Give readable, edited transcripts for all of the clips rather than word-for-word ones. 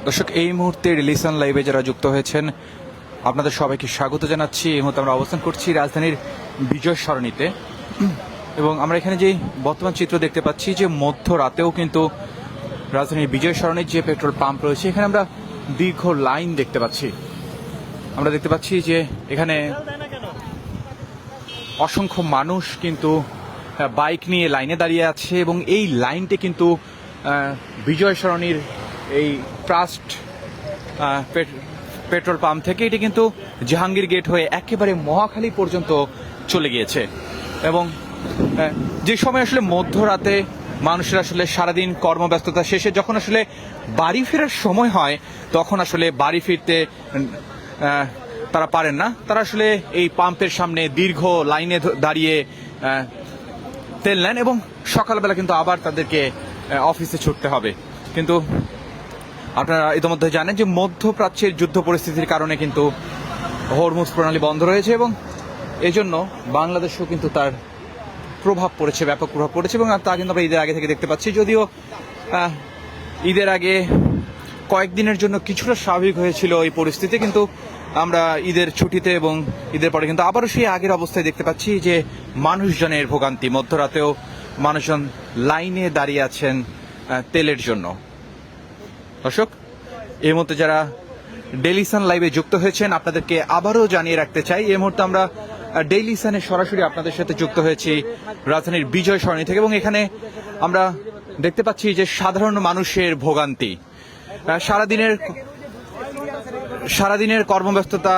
দর্শক, এই মুহূর্তে রিলিসান লাইভে যারা যুক্ত হয়েছেন আপনাদের সবাইকে স্বাগত জানাচ্ছি। এই মুহূর্তে আমরা অবস্থান করছি রাজধানীর বিজয় সরণিতে এবং আমরা এখানে যে বর্তমান চিত্র দেখতে পাচ্ছি যে মধ্যরাতেও কিন্তু রাজধানীর বিজয় সরণির যে পেট্রোল পাম্প রয়েছে এখানে আমরা দীর্ঘ লাইন দেখতে পাচ্ছি। আমরা দেখতে পাচ্ছি যে এখানে অসংখ্য মানুষ কিন্তু বাইক নিয়ে লাইনে দাঁড়িয়ে আছে এবং এই লাইনটি কিন্তু বিজয় সরণির এই ট্রাস্ট পেট্রোল পাম্প থেকে এটি কিন্তু জাহাঙ্গীর গেট হয়ে একেবারে মহাখালী পর্যন্ত চলে গিয়েছে এবং যে সময় আসলে মধ্যরাতে মানুষের আসলে সারাদিন কর্মব্যস্ততা শেষে যখন আসলে বাড়ি ফেরার সময় হয় তখন আসলে বাড়ি ফিরতে তারা পারেন না। তারা আসলে এই পাম্পের সামনে দীর্ঘ লাইনে দাঁড়িয়ে তেল নেন এবং সকালবেলা কিন্তু আবার তাদেরকে অফিসে ছুটতে হবে। কিন্তু আপনারা ইতিমধ্যে জানেন যে মধ্যপ্রাচ্যের যুদ্ধ পরিস্থিতির কারণে কিন্তু হরমুজ প্রণালী বন্ধ রয়েছে এবং এজন্য বাংলাদেশেও কিন্তু তার প্রভাব পড়েছে, ব্যাপক প্রভাব পড়েছে এবং তা কিন্তু আমরা ঈদের আগে থেকে দেখতে পাচ্ছি। যদিও ঈদের আগে কয়েকদিনের জন্য কিছুটা স্বাভাবিক হয়েছিল এই পরিস্থিতি, কিন্তু আমরা ঈদের ছুটিতে এবং ঈদের পরে কিন্তু আবারও সেই আগের অবস্থায় দেখতে পাচ্ছি যে মানুষজনের ভোগান্তি। মধ্যরাতেও মানুষজন লাইনে দাঁড়িয়ে আছেন তেলের জন্য। দর্শক, এই মুহূর্তে যারা ডেইলি সান লাইভে যুক্ত হয়েছেন আপনাদেরকে আবারও জানিয়ে রাখতে চাই এই মুহূর্তে আমরা ডেইলি সানে সরাসরি আপনাদের সাথে যুক্ত হয়েছি রাজধানীর বিজয় সরণি থেকে এবং এখানে আমরা দেখতে পাচ্ছি যে সাধারণ মানুষের ভোগান্তি। সারাদিনের কর্মব্যস্ততা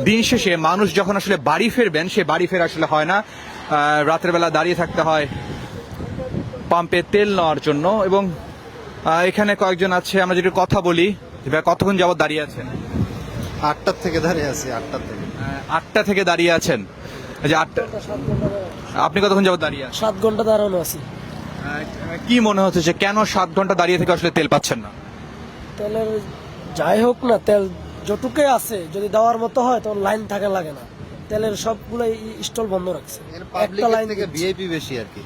দিন শেষে মানুষ যখন আসলে বাড়ি ফিরবেন সে বাড়ি ফেরা আসলে হয় না, রাতের বেলা দাঁড়িয়ে থাকতে হয় পাম্পে তেল নেওয়ার জন্য। এবং এখানে কয়েকজন আছে, আমরা যদি কথা বলি, কতক্ষণ যাবত দাঁড়িয়ে আছেন? 8টার থেকে দাঁড়িয়ে আছি। 8টা থেকে দাঁড়িয়ে আছেন। যে 8টা, আপনি কতক্ষণ যাবত দাঁড়িয়ে আছেন? 7 ঘন্টা দাঁড়ানো আছি। কি মনে হচ্ছে যে কেন 7 ঘন্টা দাঁড়িয়ে থেকে আসলে তেল পাচ্ছেন না? তেলের যাই হোক না, তেল যতটুকু আছে যদি দেওয়ার মতো হয় তখন লাইন থাকা লাগে না। তেলের সবগুলো স্টল বন্ধ রাখছে, একটা লাইন থেকে ভিআইপি বেশি আর কি।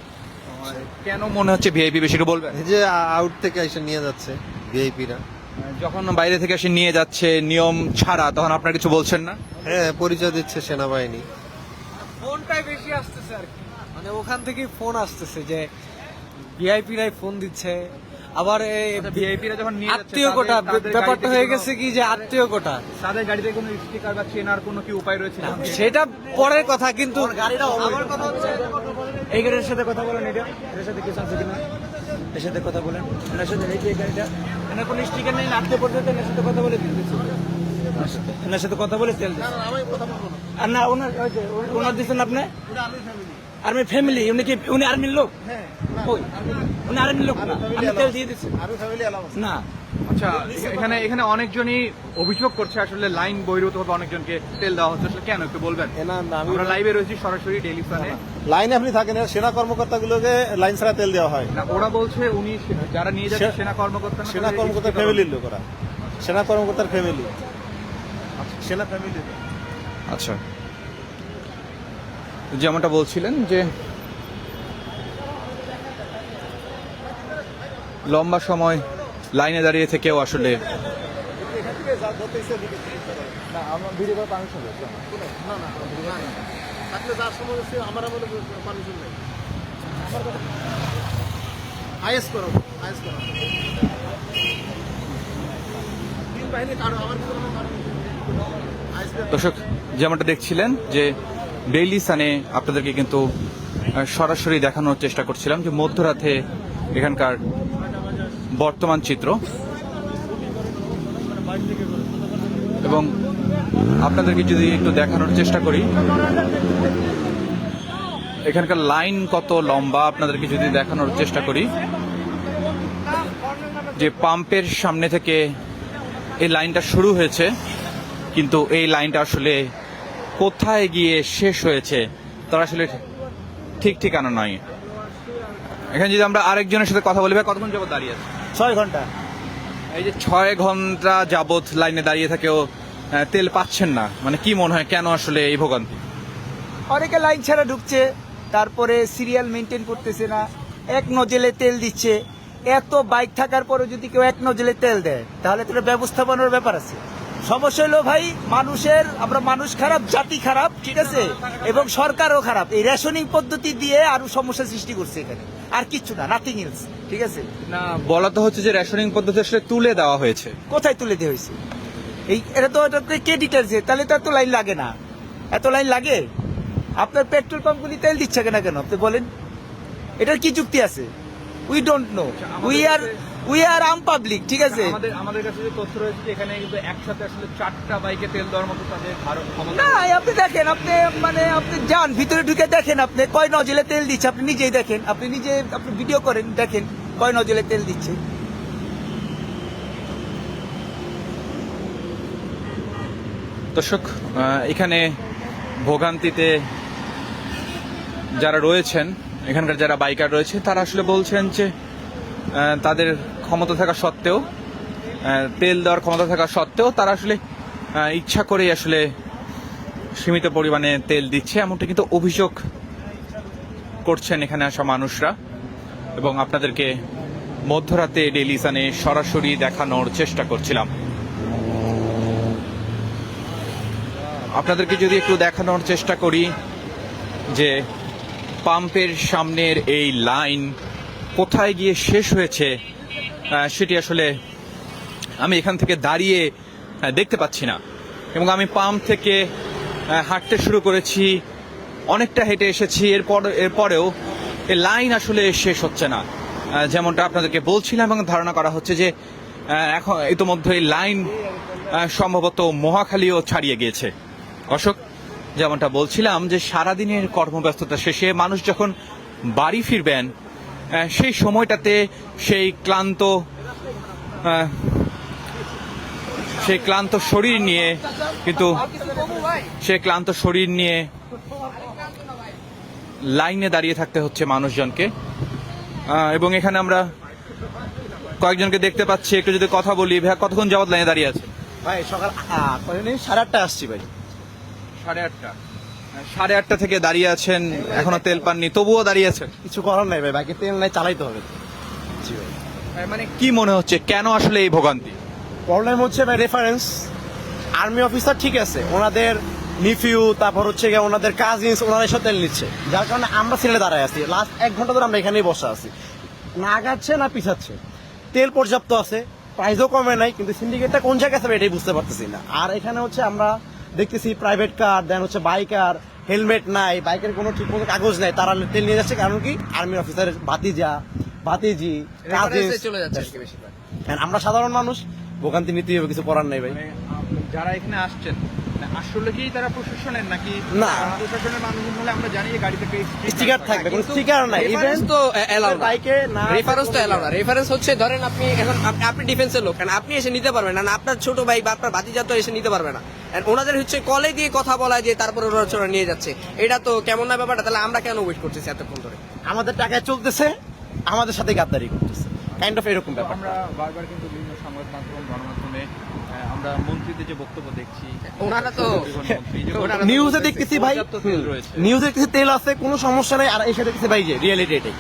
কেন মনে হচ্ছে ভিআইপি বেশি, একটু বলবেন? এই যে আউট থেকে এসে নিয়ে যাচ্ছে ভিআইপিরা, যখন বাইরে থেকে এসে নিয়ে যাচ্ছে নিয়ম ছাড়া, তখন আপনারা কিছু বলছেন না? হ্যাঁ, পরিচয় দিচ্ছে সেনাবাহিনী। ফোনটাই বেশি আসতেছে আর কি, মানে ওখান থেকেই ফোন আসতেছে যে ভিআইপিরাই ফোন দিচ্ছে। আবার ভিআইপিরা যখন নিয়ে যাচ্ছে আত্মীয় কোটা ব্যাপারটা হয়ে গেছে কি যে আত্মীয় কোটা, তাদের গাড়িতে কোনো স্টিকার বা চেনার কোনো কি উপায় রয়েছে? সেটা পরের কথা, কিন্তু আমার কথা হচ্ছে এই গাড়ির সাথে কথা বলেন, এটার সাথে কিছু আছে কিনা, এর সাথে কথা বলেন, এর সাথে এই যে গাড়িটা, এনার কোনো স্টিকার নেই, আত্মীয় পর্যন্ত এনার সাথে কথা বলে দিচ্ছে, এনার সাথে কথা বলে তেল দিচ্ছে। আর না ওনার দিচ্ছেন আপনি আর্মি ফ্যামিলি, উনি আর্মির লোক? উনি আর্মির লোক না, আমি তেল দিয়ে দিচ্ছি না। আচ্ছা, এখানে অনেকজনই অভিযোগ করছে আসলে লাইন বহির্ভূতভাবে অনেকজনকে তেল দেওয়া হচ্ছে, আসলে কেন একটু বলবেন? আমরা লাইভে রয়েছি সরাসরি ডেইলি সানে। লাইনে আপনি থাকেন, সেনা কর্মকর্তাগুলোকে লাইন ছাড়া তেল দেওয়া হয় না, ওরা বলছে উনি যারা নিয়ে যাচ্ছে সেনা কর্মকর্তা না, সেনা কর্মকর্তার ফ্যামিলির লোক, ওরা সেনা কর্মকর্তার ফ্যামিলি, সেনা ফ্যামিলি। আচ্ছা, যেমনটা বলছিলেন যে লম্বা সময় লাইনে দাঁড়িয়ে থেকেও আসলে দর্শক, যেমনটা দেখছিলেন যে ডেইলি সানে আপনাদেরকে কিন্তু সরাসরি দেখানোর চেষ্টা করছিলাম যে মধ্যরাতে এখানকার বর্তমান চিত্র এবং আপনাদেরকে যদি একটু দেখানোর চেষ্টা করি এখানকার লাইন কত লম্বা, আপনাদেরকে যদি দেখানোর চেষ্টা করি যে পাম্পের সামনে থেকে এই লাইনটা শুরু হয়েছে, কিন্তু এই লাইনটা আসলে কোথায় গিয়ে শেষ হয়েছে তার আসলে ঠিক ঠিকানা নয়। এখানে যদি আমরা আরেকজনের সাথে কথা বলি, ভাই কতক্ষণ যাবত দাঁড়িয়ে আছে? 6 ঘন্টা। এই যে 6 ঘন্টা যাবত লাইনে দাঁড়িয়ে থেকেও তেল পাচ্ছেন না, মানে কি মনে হয় কেন আসলে এই ভোগান্তি? অনেকে লাইন ছাড়া ঢুকছে, তারপরে সিরিয়াল মেনটেন করতেছে না, এক নজেলে তেল দিচ্ছে, এত বাইক থাকার পরে যদি কেউ এক নজলে তেল দেয় তাহলে তো এটা ব্যবস্থাপনার ব্যাপার আছে। সমস্যা হলো ভাই মানুষের, আমরা মানুষ খারাপ, জাতি খারাপ, ঠিক আছে, এবং সরকারও খারাপ। এই রেশনিং পদ্ধতি দিয়ে আরো সমস্যা সৃষ্টি করছে এখানে, আর কিচ্ছু না, নাথিং এলস, ঠিক আছে। না, বলা তো হচ্ছে যে রেশনিং পদ্ধতি আসলে তুলে দেওয়া হয়েছে। কোথায় তুলে দেওয়া হয়েছে? এই এটা তো ক্রেডিটার যে, তাহলে তো এত লাইন লাগে না। এত লাইন লাগে? আপনার পেট্রোল পাম্পগুলি তেল দিচ্ছে কেন কেন আপনি বলেন? এটার কি যুক্তি আছে? We don't know, we are আম পাবলিক, ঠিক আছে। আমাদের কাছে যে তথ্য রয়েছে যে এখানে কিন্তু একসাথে আসলে 4টা বাইকে তেল দেওয়ার মতো তাদের ক্ষমতা। না, আপনি দেখেন, আপনি যান ভিতরে ঢুকে দেখেন, আপনি কয় নজলে তেল দিচ্ছে, আপনি নিজেই দেখেন, আপনি ভিডিও করেন, দেখেন কয় নজলে তেল দিচ্ছে। দর্শক, এখানে ভোগান্তিতে যারা রয়েছেন, এখানকার যারা বাইকার রয়েছে, তারা আসলে বলছেন যে তাদের ক্ষমতা থাকা সত্ত্বেও, তেল দেওয়ার ক্ষমতা থাকা সত্ত্বেও তারা আসলে ইচ্ছা করেই আসলে সীমিত পরিমাণে তেল দিচ্ছে, এমনটা কিন্তু অভিযোগ করছেন এখানে আসা মানুষরা। এবং আপনাদেরকে মধ্যরাতে ডেইলি সানে সরাসরি দেখানোর চেষ্টা করছিলাম। আপনাদেরকে যদি একটু দেখানোর চেষ্টা করি যে পাম্পের সামনের এই লাইন কোথায় গিয়ে শেষ হয়েছে, সেটি আসলে আমি এখান থেকে দাঁড়িয়ে দেখতে পাচ্ছি না। এবং আমি পাম্প থেকে হাঁটতে শুরু করেছি, অনেকটা হেঁটে এসেছি, এরপরেও এই লাইন আসলে শেষ হচ্ছে না। যেমনটা আপনাদেরকে বলছিলাম, এবং ধারণা করা হচ্ছে যে এখন ইতোমধ্যে এই লাইন সম্ভবত মহাখালীও ছাড়িয়ে গিয়েছে। অশোক, যেমনটা বলছিলাম যে সারাদিনের কর্মব্যস্ততা শেষে মানুষ যখন বাড়ি ফিরবেন, সেই সময়টাতে সেই ক্লান্ত শরীর নিয়ে লাইনে দাঁড়িয়ে থাকতে হচ্ছে মানুষজনকে। এবং এখানে আমরা কয়েকজনকে দেখতে পাচ্ছি, একটু যদি কথা বলি। ভাইয়া, কতক্ষণ যাবত লাইনে দাঁড়িয়ে আছে? ভাই সকাল 8:30 আসছি ভাই। 8:30 থেকে দাঁড়িয়ে আছেন, এখনো তেল পাননি, তবুও দাঁড়িয়ে আছেন। কিছু করার নাই ভাই, বাইকে তেল নাই, চালাইতে হবে। জি ভাই। মানে কি মনে হচ্ছে, কেন আসলে এই ভোগান্তি? প্রবলেম হচ্ছে ভাই রেফারেন্স আর্মি অফিসার, ঠিক আছে, ওনাদের নিফিউ, তারপর হচ্ছে গিয়ে ওনাদের কাজিনস, ওনারা এসব তেল নিচ্ছে, যার কারণে আমরা সিলেটে দাঁড়ায় আছি। লাস্ট 1 ঘন্টা ধরে আমরা এখানেই বসে আছি, না আগাচ্ছে না পিছাচ্ছে। তেল পর্যাপ্ত আছে, প্রাইসও কমে নাই, কিন্তু সিন্ডিকেটটা কোন জায়গায় আছে এটাই বুঝতে পারতেছি না। আর এখানে হচ্ছে আমরা দেখতেছি প্রাইভেট কার, দেন হচ্ছে বাইকার, হেলমেট নাই, বাইকের কোনো ঠিক মতো কাগজ নাই, তারা তেল নিয়ে যাচ্ছে। কারণ কি, আর্মি অফিসারের ভাতিজি চলে যাচ্ছে আর কি বেশিরভাগ। আমরা সাধারণ মানুষ, ভোগান্তি নিতেই হবে, কিছু করার নাই ভাই। মানে যারা এখানে আসছেন, আসলে কি তারা প্রশাসনের নাকি? না, প্রশাসনের মানুষজন হলে আমরা জানি যে গাড়ি থেকে স্টিকার থাকবে, কোনো স্টিকার নাই। রেফারেন্স তো এলাও না, বাইকে না, রেফারেন্স তো এলাও না। রেফারেন্স হচ্ছে, ধরেন আপনি ডিফেন্সের লোক, কারণ আপনি এসে নিতে পারবেন না, আপনার ছোট ভাই বা আপনার ভাতিজা তো এসে নিতে পারবে না। ওনাদের হচ্ছে কলে দিয়ে কথা বলা, যে তারপরে ওরা নিয়ে যাচ্ছে। এটা তো কেমন না ব্যাপারটা? তাহলে আমরা কেন ওয়েট করতেছি এতক্ষণ ধরে? আমাদের টাকায় চলতেছে, আমাদের সাথে গাদ্দারি করতেছে, কাইন্ড অফ এরকম ব্যাপার। আমরা বারবার কিন্তু বিভিন্ন সংবাদ মাধ্যম, গণমাধ্যমে আমরা মন্ত্রীদের যে বক্তব্য দেখছি, ওনারা তো নিউজে দেখতেছি ভাই, নিউজে দেখতেছি তেল আছে, কোনো সমস্যা নাই, আর এসে দেখতেছি ভাই যে রিয়েলিটি এটাই।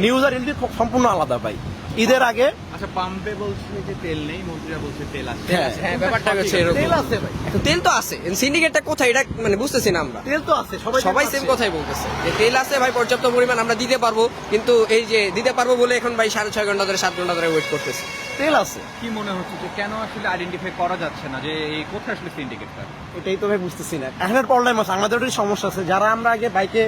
নিউজ আর রিয়েলিটি সম্পূর্ণ আলাদা ভাই। ঈদের আগে আচ্ছা, পাম্পে বলছে যে তেল নেই, মন্ত্রীরা বলছে তেল আছে। হ্যাঁ, ব্যাপারটা হচ্ছে এরকম। তেল আছে ভাই, তেল তো আছে, সিন্ডিকেটটা কোথায় এটা মানে বুঝতেছি না আমরা। তেল তো আছে, সবাই সেম কথাই বলতেছে যে তেল আছে ভাই, পর্যাপ্ত পরিমাণ আমরা দিতে পারবো, কিন্তু এই যে দিতে পারবো বলে এখন ভাই 6.5 ঘন্টা ধরে 7 ঘন্টা ধরে ওয়েট করতেছে। তেল আছে, কি মনে হচ্ছে যে কেন আসলে আইডেন্টিফাই করা যাচ্ছে না যে এই কোথায় আসলে সিন্ডিকেটটা? এটাই তো ভাই বুঝতেছি না। এখনের প্রবলেম আছে, আমাদের ওটাই সমস্যা আছে। যারা আমরা আগে বাইকে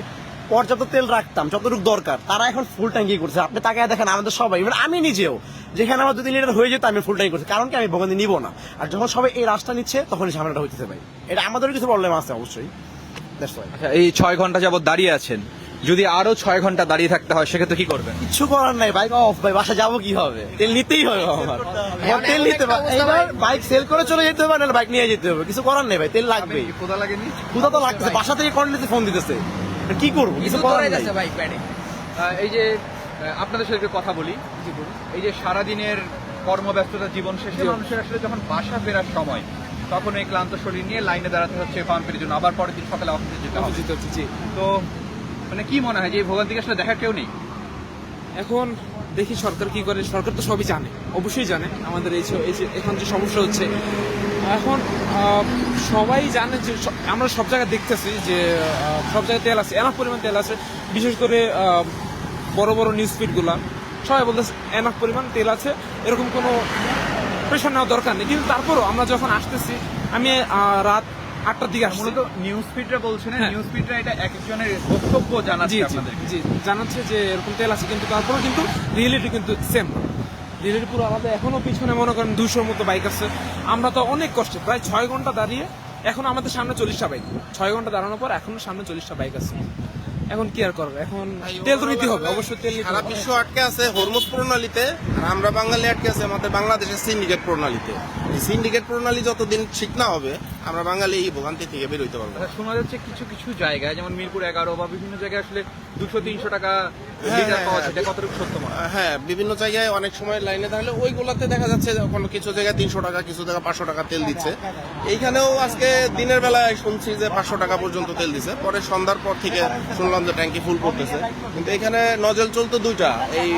পর্যাপ্ত তেল রাখতাম, যতটুকু দরকার, তারা এখন ফুল ট্যাঙ্কি করছে। আপনি তাকায় দেখেন, আমাদের সবাই, মানে আমি নিজেও, যেখানে আমার 2-3 লিটার হয়ে যেত, আমি ফুল ট্যাঙ্কি করছি। কারণ কি, আমি ভোগান্তি নিব না। আর যখন সবাই এই রাস্তা নিচ্ছে, তখন এই ঝামেলাটা হইতেছে ভাই। এটা আমাদেরও কিছু প্রবলেম আছে অবশ্যই। আচ্ছা, এই 6 ঘন্টা যাবত দাঁড়িয়ে আছেন, যদি আরো 6 ঘন্টা দাঁড়িয়ে থাকতে হয় সেক্ষেত্রে কি করবেন? কিছু করার নাই, বাইক অফ ভাই, বাসা যাবো কি হবে, তেল নিতেই হবে আমার। তেল নিতে হবে, এবার বাইক সেল করে চলে যেতে হবে, নাহলে বাইক নিয়ে যেতে হবে। কিছু করার নেই ভাই, তেল লাগবেই। খোদা লাগেনি? ক্ষুধা তো লাগতেছে, বাসা থেকে কন্টিনিউসলি ফোন দিতেছে, কি করবো, কিছু করার নেই। এই যে আপনাদের সাথে একটু কথা বলি, এই যে সারাদিনের কর্মব্যস্ততা জীবন শেষে মানুষের আসলে যখন বাসা ফেরার সময়, তখন এই ক্লান্ত শরীর নিয়ে লাইনে দাঁড়াতে হচ্ছে পাম্পের জন্য, আবার পরের দিন সকালে অফিসে যেতে হবে। তো মানে কি মনে হয় যে এই ভোগান্তিকে আসলে দেখার কেউ নেই? এখন দেখি সরকার কি করে। সরকার তো সবই জানে, অবশ্যই জানে আমাদের এই যে এখন যে সমস্যা হচ্ছে। এখন সবাই জানে যে আমরা সব জায়গায় দেখতেছি যে সব জায়গায় তেল আছে, এনাফ পরিমাণ তেল আছে। বিশেষ করে বড় বড় নিউজ ফিডগুলা সবাই বলতেছে এনাফ পরিমাণ তেল আছে, এরকম কোনো প্রেশার নেওয়ার দরকার নেই। কিন্তু তারপরও আমরা যখন আসতেছি, আমি রাত 8টার দিকে আসছি। মূলত নিউজ ফিডরা বলছেন, হ্যাঁ। নিউজ ফিডরা এটা এক একজনের বক্তব্য জি জানাচ্ছে জি আপনাদের। জি জানাচ্ছে যে এরকম তেল আছে, কিন্তু তারপরেও কিন্তু রিয়েলিটি কিন্তু সেম না, রিয়েলিটি পুরো আলাদা। এখনো পিছনে মনে করেন 200-র মতো বাইক আছে। আমরা তো অনেক কষ্টে প্রায় 6 ঘন্টা দাঁড়িয়ে, এখন আমাদের সামনে 40টা বাইক, 6 ঘন্টা দাঁড়ানোর পর এখনো সামনে 40টা বাইক আছে। এখন কি আর করবে, এখন তেল তো নিতে হবে, অবশ্যই তেল নিতে সারা হবে। বিশ্ব আটকে আছে হরমুজ প্রণালীতে, আর আমরা বাঙালি আটকে আছে আমাদের বাংলাদেশের সিন্ডিকেট প্রণালীতে। এই সিন্ডিকেট প্রণালী যতদিন ঠিক না হবে, আমরা বাঙালি এই ভোগান্তি থেকে বের হইতে পারবো না। আচ্ছা, শোনা যাচ্ছে কিছু কিছু জায়গায় যেমন মিরপুর 11 বা বিভিন্ন জায়গায় আসলে 200-300 টাকা হ্যাঁ, লিটার হ্যাঁ, পাওয়া হ্যাঁ। যায়, এটা কতটুকু সত্য মনে হয়? হ্যাঁ, বিভিন্ন জায়গায় অনেক সময় লাইনে থাকলে ওইগুলোতে দেখা যাচ্ছে যে কোনো কিছু জায়গায় 300 টাকা, কিছু জায়গায় 500 টাকা তেল দিচ্ছে। এইখানেও আজকে দিনের বেলায় শুনছি যে 500 টাকা পর্যন্ত তেল দিচ্ছে, পরে সন্ধ্যার পর থেকে শুনলাম যে ট্যাঙ্কি ফুল করতেছে। কিন্তু এখানে নজেল চলতো 2টা, এই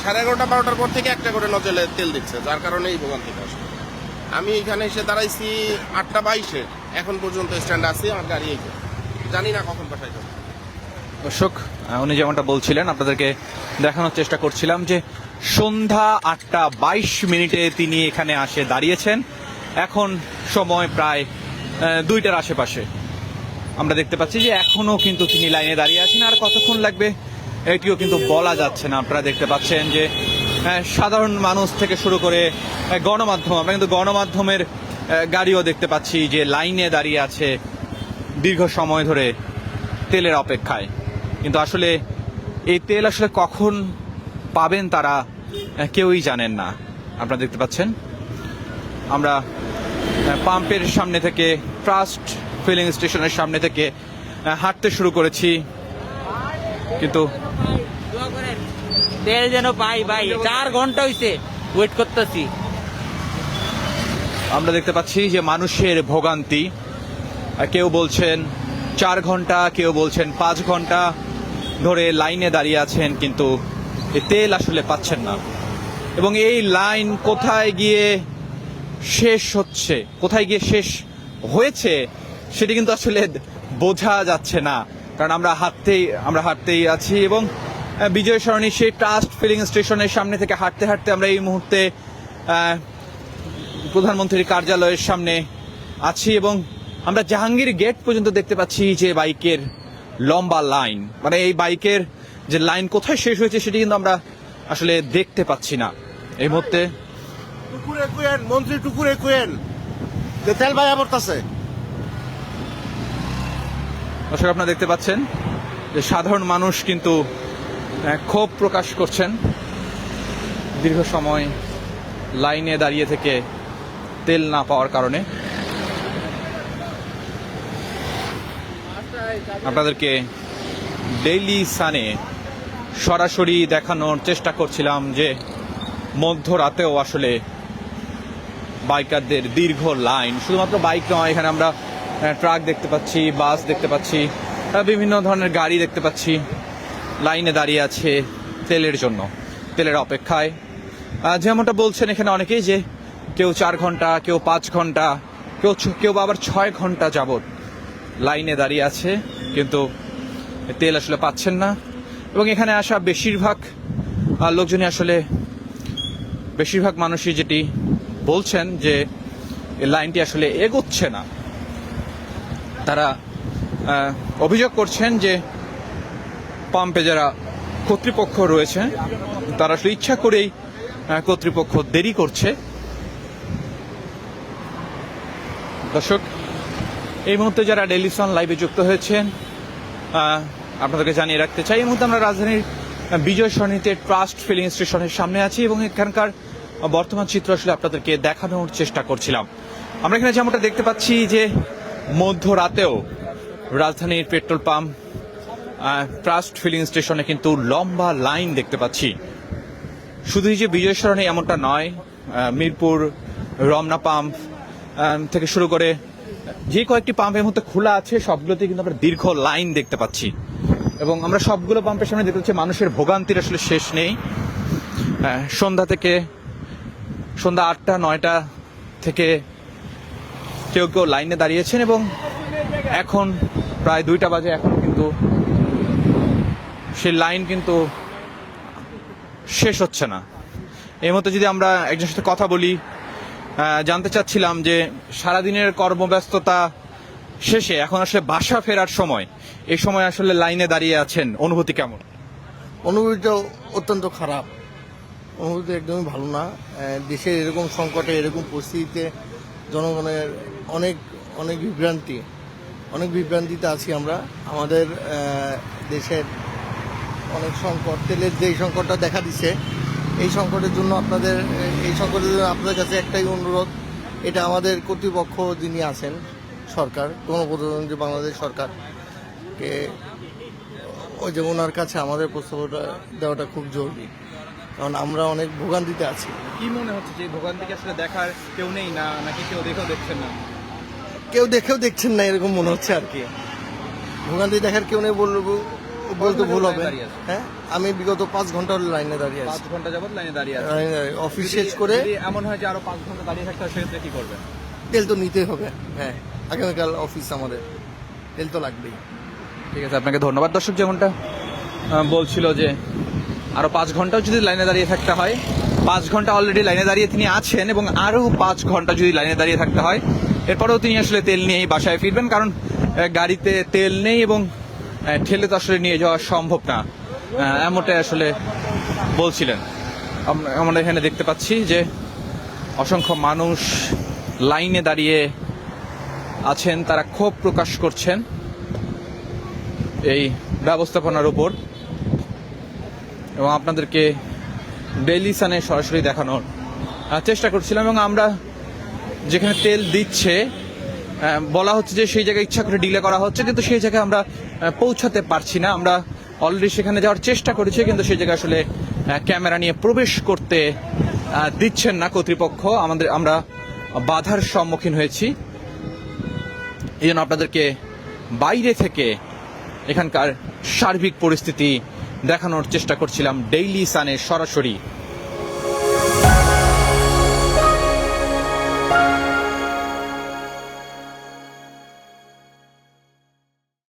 11:30-12টার পর থেকে একটা করে নজেলে তেল দিচ্ছে, যার কারণে এই ভোগান্তিটা আসে। আমি এখানে এসে দাঁড়াইছি 8:22-এ, এখন পর্যন্ত স্ট্যান্ডে আছি, আমার গাড়ি এই যে। জানি না কখন বাসায় যাবো। দর্শক, উনি যেমনটা বলছিলেন, আপনাদেরকে দেখানোর চেষ্টা করছিলাম যে সন্ধ্যা 8:22 তিনি এখানে আসে দাঁড়িয়েছেন। এখন সময় প্রায় 2টার আশেপাশে। আমরা দেখতে পাচ্ছি যে এখনো কিন্তু তিনি লাইনে দাঁড়িয়ে আছেন। আর কতক্ষণ লাগবে এটিও কিন্তু বলা যাচ্ছে না। আপনারা দেখতে পাচ্ছেন যে সাধারণ মানুষ থেকে শুরু করে গণমাধ্যম, আমরা কিন্তু গণমাধ্যমের গাড়িও দেখতে পাচ্ছি যে লাইনে দাঁড়িয়ে আছে দীর্ঘ সময় ধরে তেলের অপেক্ষায়। কিন্তু আসলে এই তেল আসলে কখন পাবেন তারা কেউই জানেন না। আপনারা দেখতে পাচ্ছেন আমরা পাম্পের সামনে থেকে, ট্রাস্ট ফিলিং স্টেশনের সামনে থেকে হাঁটতে শুরু করেছি, কিন্তু তেল যেন পাই ভাই, 4 ঘন্টা হইছে ওয়েট করতেছি। আমরা দেখতে পাচ্ছি যে মানুষের ভোগান্তি। কেউ বলছেন 4 ঘন্টা, কেউ বলছেন 5 ঘন্টা ধরে লাইনে দাঁড়িয়ে আছেন, কিন্তু এই তেল আসলে পাচ্ছেন না। এবং এই লাইন কোথায় গিয়ে শেষ হচ্ছে, কোথায় গিয়ে শেষ হয়েছে, সেটি কিন্তু আসলে বোঝা যাচ্ছে না। কারণ আমরা হাঁটতেই আছি এবং বিজয় সরণি সেই ট্রাস্ট ফিলিং স্টেশনের সামনে থেকে হাঁটতে হাঁটতে আমরা এই মুহূর্তে প্রধানমন্ত্রীর কার্যালয়ের সামনে আছি এবং আমরা জাহাঙ্গীর গেট পর্যন্ত দেখতে পাচ্ছি যে বাইকের লম্বা লাইন। মানে এই বাইকের যে লাইন কোথায় শেষ হয়েছে সেটি কিন্তু আমরা আসলে দেখতে পাচ্ছি না এই মুহূর্তে। টুকুরে কুয়েন, মন্ত্রী টুকুরে কুয়েন, যে তেল ভাইয়া পড়তেছে। দর্শক, আপনারা দেখতে পাচ্ছেন যে সাধারণ মানুষ কিন্তু ক্ষোভ প্রকাশ করছেন দীর্ঘ সময় লাইনে দাঁড়িয়ে থেকে তেল না পাওয়ার কারণে। আপনাদেরকে ডেইলি সানে সরাসরি দেখানোর চেষ্টা করছিলাম যে মধ্যরাতেও আসলে বাইকারদের দীর্ঘ লাইন। শুধুমাত্র বাইক নয়, এখানে আমরা ট্রাক দেখতে পাচ্ছি, বাস দেখতে পাচ্ছি, বিভিন্ন ধরনের গাড়ি দেখতে পাচ্ছি লাইনে দাঁড়িয়ে আছে তেলের জন্য, তেলের অপেক্ষায়। যেমনটা বলছেন এখানে অনেকেই যে কেউ 4 ঘন্টা, কেউ 5 ঘন্টা, কেউ আবার 6 ঘন্টা যাবত লাইনে দাঁড়িয়ে আছে, কিন্তু তেল আসলে পাচ্ছেন না। এবং এখানে আসা বেশিরভাগ লোকজনই আসলে, বেশিরভাগ মানুষই যেটি বলছেন যে এই লাইনটি আসলে এগোচ্ছে না। তারা অভিযোগ করছেন যে পাম্পে যারা কর্তৃপক্ষ রয়েছে তারা আসলে ইচ্ছা করেই কর্তৃপক্ষ দেরি করছে। দর্শক, এই মুহূর্তে যারা ডেইলি সান লাইভে যুক্ত হয়েছেন আপনাদেরকে জানিয়ে রাখতে চাই, এই মুহূর্তে আমরা রাজধানীর বিজয় সরণিতে ট্রাস্ট ফিলিং স্টেশনের সামনে আছি এবং এখানকার বর্তমান চিত্র আসলে আপনাদেরকে দেখানোর চেষ্টা করছিলাম। আমরা এখানে যেমনটা দেখতে পাচ্ছি যে মধ্যরাতেও রাজধানীর পেট্রোল পাম্প ট্রাস্ট ফিলিং স্টেশনে কিন্তু লম্বা লাইন দেখতে পাচ্ছি। শুধুই যে বিজয় সরণি এমনটা নয়, মিরপুর, রমনা পাম্প থেকে শুরু করে যে কয়েকটি পাম্পের মধ্যে খোলা আছে সবগুলোতে কিন্তু আমরা দীর্ঘ লাইন দেখতে পাচ্ছি এবং আমরা সবগুলো পাম্পের সামনে দেখতে পাচ্ছি মানুষের ভোগান্তির আসলে শেষ নেই। সন্ধ্যা থেকে সন্ধ্যা 8টা 9টা থেকে কেউ কেউ লাইনে দাঁড়িয়েছেন এবং এখন প্রায় 2টা বাজে, এখন কিন্তু সেই লাইন কিন্তু শেষ হচ্ছে না। এই মতো যদি আমরা একজনের সাথে কথা বলি, জানতে চাচ্ছিলাম যে সারাদিনের কর্মব্যস্ততা শেষে এখন আসলে বাসা ফেরার সময়, এই সময় আসলে লাইনে দাঁড়িয়ে আছেন, অনুভূতি কেমন? অনুভূতিটা অত্যন্ত খারাপ, অনুভূতি একদমই ভালো না। দেশের এরকম সংকটে, এরকম পরিস্থিতিতে জনগণের অনেক অনেক বিভ্রান্তিতে আছি আমরা। আমাদের দেশের অনেক সংকট, তেলের যে সংকটটা দেখা দিচ্ছে, এই সংকটের জন্য আপনাদের কাছে একটাই অনুরোধ, এটা আমাদের কর্তৃপক্ষ যিনি আছেন, সরকার, গণপ্রজাতন্ত্রী বাংলাদেশ সরকারকে, ওই যে ওনার কাছে আমাদের প্রস্তাবটা দেওয়াটা খুব জরুরি, কারণ আমরা অনেক ভোগান্তিতে আছি। কি মনে হচ্ছে যে ভোগান্তিকে আসলে দেখার কেউ নেই না, নাকি কেউ দেখেও দেখছেন না? কেউ দেখেও দেখছেন না এরকম মনে হচ্ছে আর কি। ভোগান্তি দেখার কেউ নেই বলতে ভুল হবে। হ্যাঁ, আমি বিগত 5 ঘন্টা লাইনে দাঁড়িয়ে আছি। 5 ঘন্টা যাবত লাইনে দাঁড়িয়ে আছি। অফিস শেষ করে যদি এমন হয় যে আরো 5 ঘন্টা দাঁড়িয়ে থাকতে হয়, সেক্ষেত্রে কি করবেন? তেল তো নিতেই হবে। হ্যাঁ, আগামীকাল অফিস, আমাদের তেল তো লাগবেই। ঠিক আছে, আপনাকে ধন্যবাদ। দর্শক যেমনটা বলছিল যে আরো 5 ঘন্টাও যদি লাইনে দাঁড়িয়ে থাকতে হয়, 5 ঘন্টা অলরেডি লাইনে দাঁড়িয়ে তিনি আছেন এবং আরো 5 ঘন্টা যদি লাইনে দাঁড়িয়ে থাকতে হয়, এরপরেও তিনি আসলে তেল নিয়েই বাসায় ফিরবেন, কারণ গাড়িতে তেল নেই এবং ঠেলে তো আসলে নিয়ে যাওয়া সম্ভব না, এমনটাই আসলে বলছিলেন। আমরা এখানে দেখতে পাচ্ছি যে অসংখ্য মানুষ লাইনে দাঁড়িয়ে আছেন, তারা ক্ষোভ প্রকাশ করছেন এই ব্যবস্থাপনার উপর, এবং আপনাদেরকে ডেইলি সানে সরাসরি দেখানোর চেষ্টা করছিলাম। এবং আমরা যেখানে তেল দিচ্ছে, বলা হচ্ছে যে সেই জায়গায় ইচ্ছা করে ডিলে করা হচ্ছে, কিন্তু সেই জায়গায় আমরা পৌঁছাতে পারছি না। আমরা অলরেডি সেখানে যাওয়ার চেষ্টা করেছি, কিন্তু সেই জায়গায় আসলে ক্যামেরা নিয়ে প্রবেশ করতে দিচ্ছেন না কর্তৃপক্ষ। আমরা বাধার সম্মুখীন হয়েছি। এই জন্য আপনাদেরকে বাইরে থেকে এখানকার সার্বিক পরিস্থিতি দেখানোর চেষ্টা করছিলাম ডেইলি সানে সরাসরি।